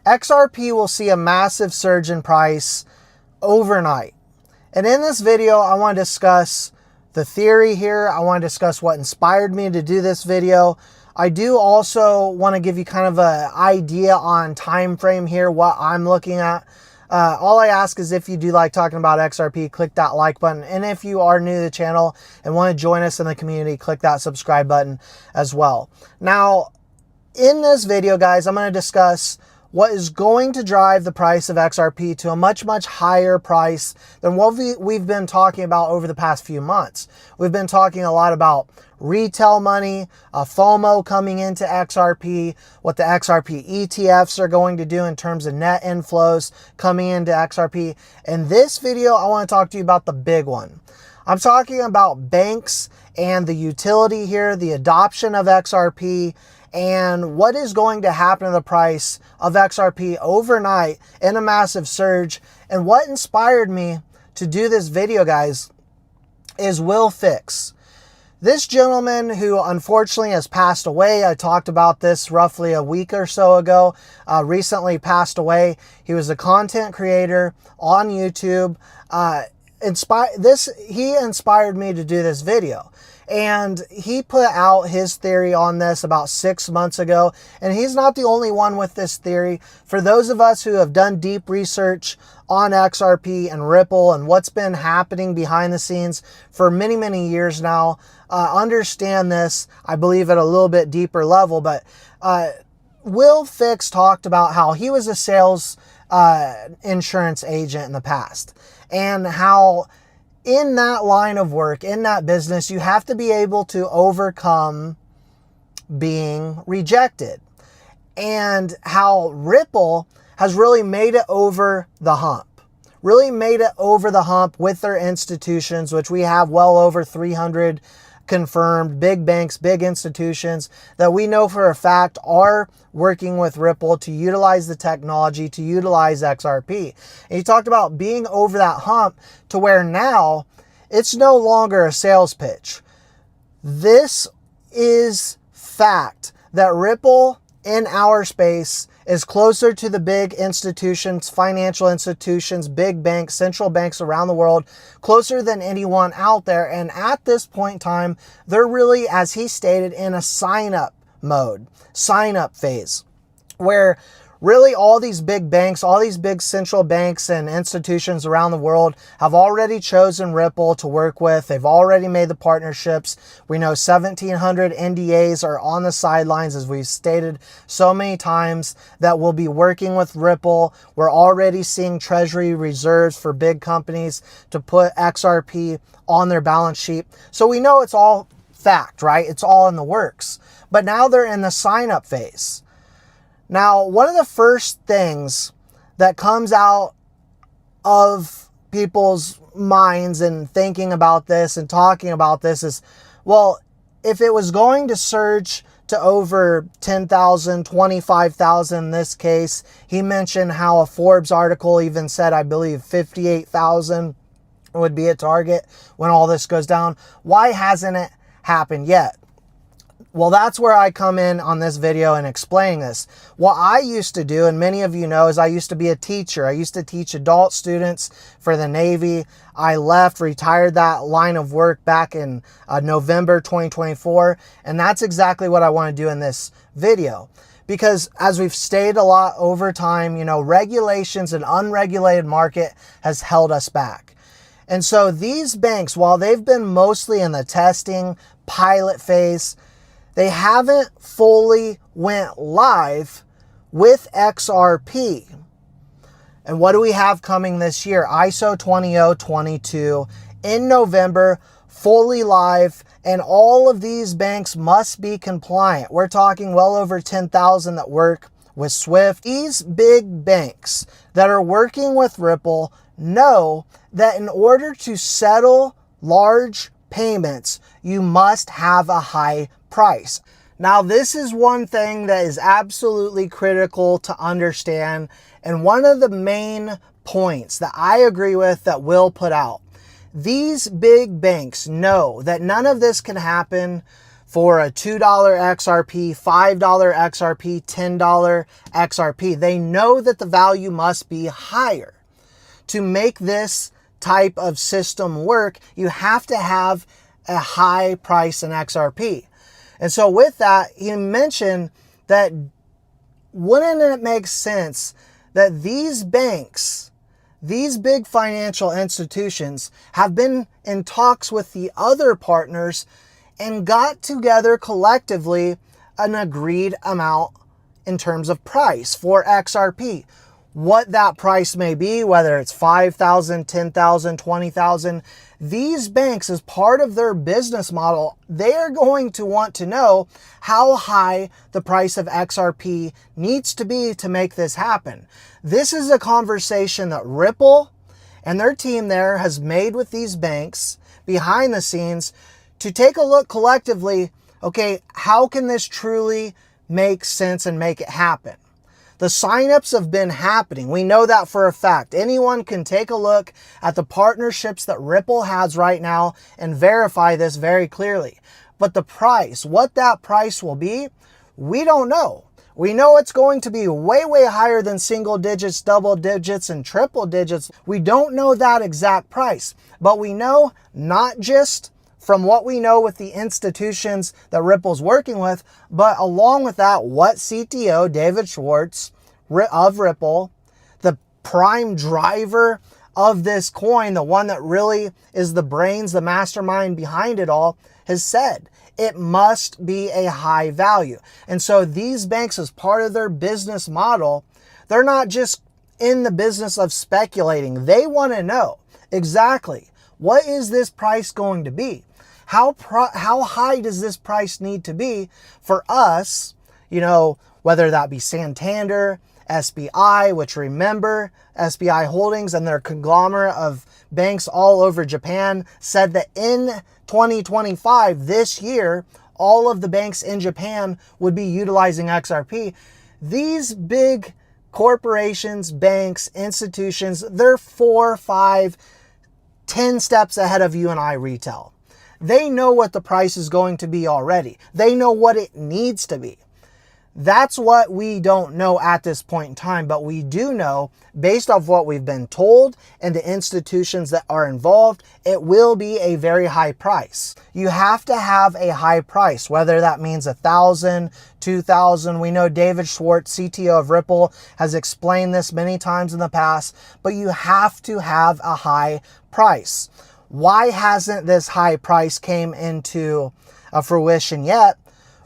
XRP will see a massive surge in price overnight. And in this video, I want to discuss the theory here. I want to discuss what inspired me to do this video. I do also want to give you kind of an idea on time frame here, what I'm looking at. All I ask is if you do like talking about XRP, click that like button. And if you are new to the channel and want to join us in the community, click that subscribe button as well. Now, in this video, guys, I'm going to discuss what is going to drive the price of XRP to a much, much higher price than what we've been talking about over the past few months. We've been talking a lot about retail money, FOMO coming into XRP, what the XRP ETFs are going to do in terms of net inflows coming into XRP. In this video, I want to talk to you about the big one. I'm talking about banks and the utility here, the adoption of XRP, and what is going to happen to the price of XRP overnight in a massive surge. And what inspired me to do this video, guys, is Will Fix. This gentleman who unfortunately has passed away, I talked about this roughly a week or so ago, recently passed away. He was a content creator on YouTube. He inspired me to do this video. And he put out his theory on this about 6 months ago. And he's not the only one with this theory. For those of us who have done deep research on XRP and Ripple and what's been happening behind the scenes for many, many years now, understand this, I believe, at a little bit deeper level. But Will Fix talked about how he was a sales insurance agent in the past. And how in that line of work, in that business, you have to be able to overcome being rejected. And how Ripple has really made it over the hump. Really made it over the hump with their institutions, which we have well over 300 confirmed big banks, big institutions that we know for a fact are working with Ripple to utilize the technology, to utilize XRP. And he talked about being over that hump to where now it's no longer a sales pitch. This is fact that Ripple in our space is closer to the big institutions, financial institutions, big banks, central banks around the world, closer than anyone out there. And at this point in time, they're really, as he stated, in a sign-up mode, sign-up phase, where really all these big banks, all these big central banks and institutions around the world have already chosen Ripple to work with. They've already made the partnerships. We know 1,700 NDAs are on the sidelines, as we've stated so many times, that we'll be working with Ripple. We're already seeing treasury reserves for big companies to put XRP on their balance sheet. So we know it's all fact, right? It's all in the works. But now they're in the sign-up phase. Now, one of the first things that comes out of people's minds and thinking about this and talking about this is, well, if it was going to surge to over 10,000, 25,000 in this case, he mentioned how a Forbes article even said, I believe, 58,000 would be a target when all this goes down. Why hasn't it happened yet? Well, that's where I come in on this video and explain this. What I used to do, and many of you know, is I used to be a teacher. I used to teach adult students for the Navy. I left, retired that line of work back in November 2024. And that's exactly what I want to do in this video. Because as we've stated a lot over time, you know, regulations and unregulated market has held us back. And so these banks, while they've been mostly in the testing pilot phase, they haven't fully went live with XRP. And what do we have coming this year? ISO 20022 in November, fully live, and all of these banks must be compliant. We're talking well over 10,000 that work with SWIFT. These big banks that are working with Ripple know that in order to settle large payments, you must have a high price. Now, this is one thing that is absolutely critical to understand, and one of the main points that I agree with that Will put out. These big banks know that none of this can happen for a $2 XRP, $5 XRP, $10 XRP. They know that the value must be higher. To make this type of system work, you have to have a high price in XRP. And so with that, he mentioned that wouldn't it make sense that these banks, these big financial institutions, have been in talks with the other partners and got together collectively an agreed amount in terms of price for XRP. What that price may be, whether it's 5,000, 10,000, 20,000, these banks, as part of their business model, they are going to want to know how high the price of XRP needs to be to make this happen. This is a conversation that Ripple and their team there has made with these banks behind the scenes to take a look collectively, okay, how can this truly make sense and make it happen? The signups have been happening. We know that for a fact. Anyone can take a look at the partnerships that Ripple has right now and verify this very clearly. But the price, what that price will be, we don't know. We know it's going to be way, way higher than single digits, double digits, and triple digits. We don't know that exact price, but we know not just from what we know with the institutions that Ripple's working with, but along with that, what CTO David Schwartz of Ripple, the prime driver of this coin, the one that really is the brains, the mastermind behind it all, has said. It must be a high value. And so these banks, as part of their business model, they're not just in the business of speculating. They want to know exactly, what is this price going to be? How high does this price need to be for us, whether that be Santander, SBI, which remember, SBI Holdings and their conglomerate of banks all over Japan said that in 2025, this year, all of the banks in Japan would be utilizing XRP. These big corporations, banks, institutions, they're 4, 5, 10 steps ahead of you and I retail. They know what the price is going to be already. They know what it needs to be. That's what we don't know at this point in time, but we do know, based off what we've been told and the institutions that are involved, it will be a very high price. You have to have a high price, whether that means 1,000, 2,000. We know David Schwartz, CTO of Ripple, has explained this many times in the past, but you have to have a high price. Why hasn't this high price came into fruition yet?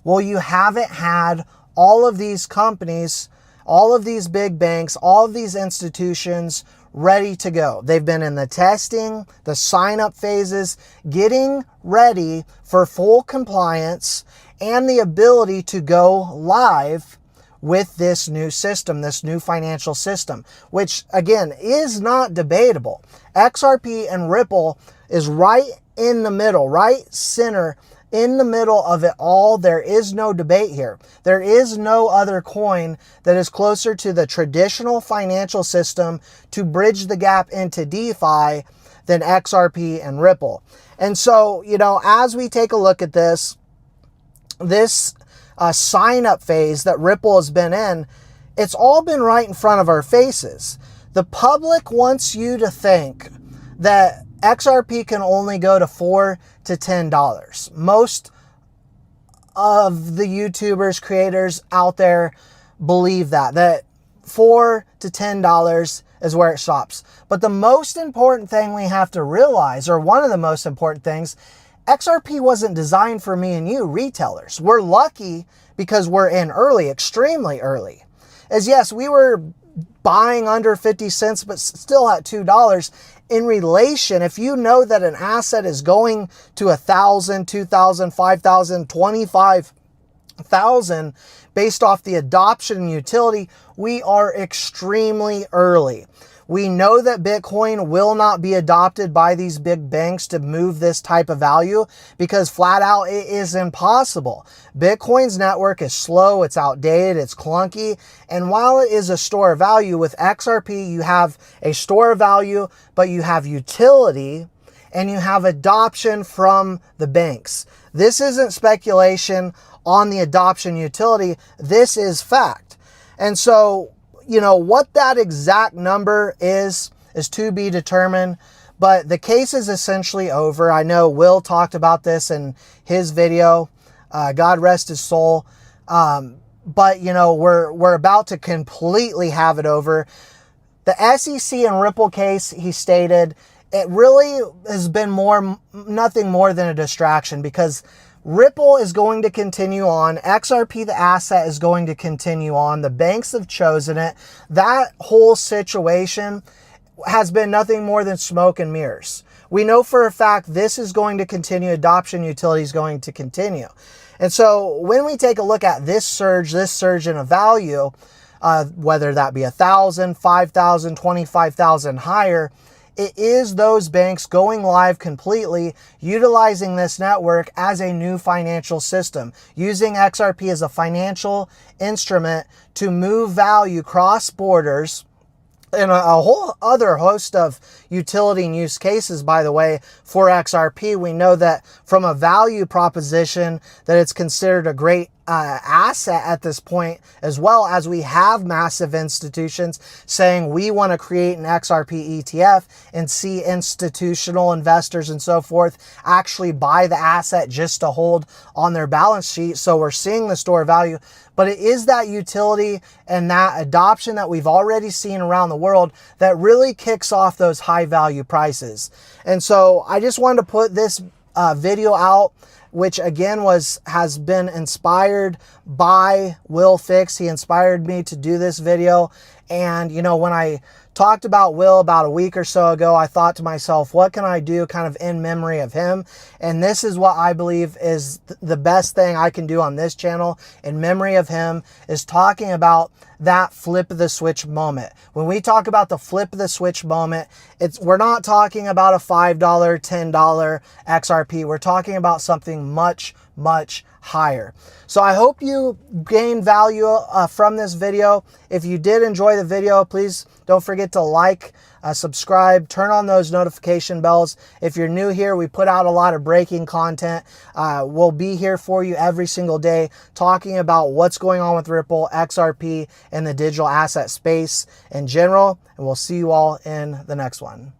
Well, you haven't had all of these companies, all of these big banks, all of these institutions ready to go. They've been in the testing, the sign-up phases, getting ready for full compliance and the ability to go live with this new system, this new financial system, which again is not debatable. XRP and Ripple is right in the middle, right center, in the middle of it all. There is no debate here. There is no other coin that is closer to the traditional financial system to bridge the gap into DeFi than XRP and Ripple. And so, as we take a look at this sign-up phase that Ripple has been in, it's all been right in front of our faces. The public wants you to think that XRP can only go to $4 to $10. Most of the YouTubers, creators out there believe that $4 to $10 is where it stops. But the most important thing we have to realize, or one of the most important things, XRP wasn't designed for me and you retailers. We're lucky because we're in early, extremely early. As yes, we were buying under 50 cents, but still at $2. In relation, if you know that an asset is going to 1,000, 2,000, 5,000, 25,000 based off the adoption and utility, we are extremely early. We know that Bitcoin will not be adopted by these big banks to move this type of value because flat out it is impossible. Bitcoin's network is slow, it's outdated, it's clunky. And while it is a store of value, with XRP, you have a store of value, but you have utility and you have adoption from the banks. This isn't speculation on the adoption utility. This is fact. And so, you know, what that exact number is to be determined. But the case is essentially over. I know Will talked about this in his video. God rest his soul. But, you know, we're about to completely have it over. The SEC and Ripple case, he stated, it really has been nothing more than a distraction, because Ripple is going to continue on. XRP, the asset, is going to continue on. The banks have chosen it. That whole situation has been nothing more than smoke and mirrors. We know for a fact this is going to continue. Adoption utility is going to continue. And so when we take a look at this surge in a value, whether that be 1,000, 5,000, 25,000 higher, it is those banks going live completely, utilizing this network as a new financial system, using XRP as a financial instrument to move value cross borders, and a whole other host of utility and use cases, by the way, for XRP. We know that from a value proposition that it's considered a great asset at this point, as well as we have massive institutions saying we want to create an XRP ETF and see institutional investors and so forth actually buy the asset just to hold on their balance sheet. So we're seeing the store value, but it is that utility and that adoption that we've already seen around the world that really kicks off those high value prices. And so I just wanted to put this video out, which again has been inspired by Will Fix. He inspired me to do this video. And, you know, when I talked about Will about a week or so ago, I thought to myself, what can I do kind of in memory of him? And this is what I believe is the best thing I can do on this channel in memory of him, is talking about that flip of the switch moment. When we talk about the flip of the switch moment, we're not talking about a $5, $10 XRP. We're talking about something much, much higher. So I hope you gained value from this video. If you did enjoy the video, please don't forget to like, subscribe, turn on those notification bells. If you're new here, we put out a lot of breaking content. We'll be here for you every single day talking about what's going on with Ripple, XRP, and the digital asset space in general. And we'll see you all in the next one.